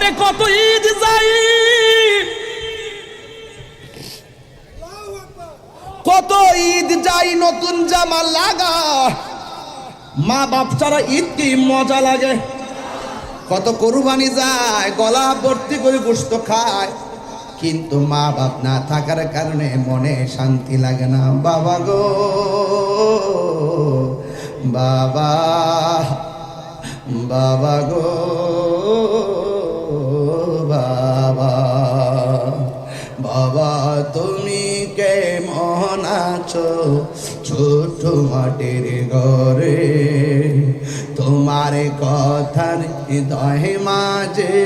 আরে কত ঈদ যাই, কত ঈদ যাই নতুন জামা লাগা, মা বাপ ছাড়া ঈদ কি মজা লাগে। কত কুরবানি যায় গলা ভর্তি করে গোশত খায়, কিন্তু মা বাপ না থাকার কারণে মনে শান্তি লাগে না। বাবা গো বাবা, বাবা গো বাবা, বাবা তুমি কেমন আছো ছোট মাটির ঘরে, তোমার কথার হৃদয় মাঝে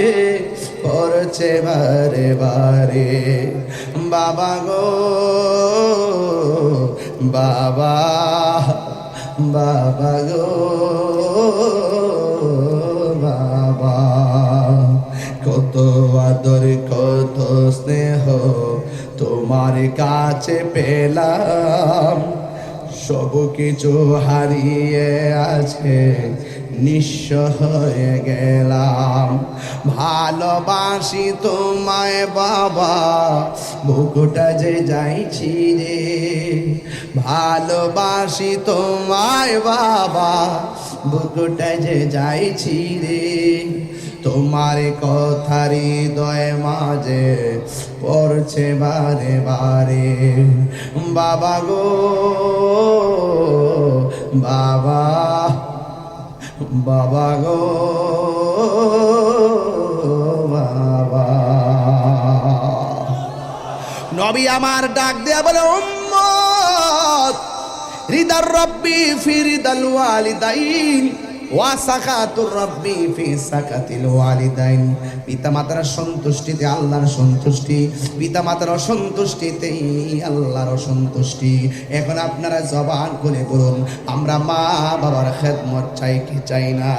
পড়ছে বারে বারে। বাবা গো বাবা, বাবা গো বাবা, কত আদর কত স্নেহ তোমার কাছে পেলাম, সব কিছু হারিয়ে আছে নিঃস্ব হয়ে গেলাম। ভালোবাসি তোমায় বাবা, বুকুটা যে যাইছি রে, ভালোবাসি তোমায় বাবা, বুকুটা যে যাইছি রে, তোমার কথার হৃদয় মাঝে পড়ছে বারে বারে। বাবা গো বাবা, বাবা গো বাবা। নবী আমার ডাক দেয়া বলে, উম্মত রিদার রব্বি ফি রিদাল ওয়ালিদাইন ওয়া সাকাতুর রব্বি ফি সাকাতিল ওয়ালিদাইন। পিতা মাতার সন্তুষ্টিতে আল্লাহর সন্তুষ্টি, পিতা মাতার অসন্তুষ্টিতে আল্লাহর অসন্তুষ্টি। এখন আপনারা জবান খুলে বলুন, আমরা মা বাবার খেদমত চাই কি চাই না?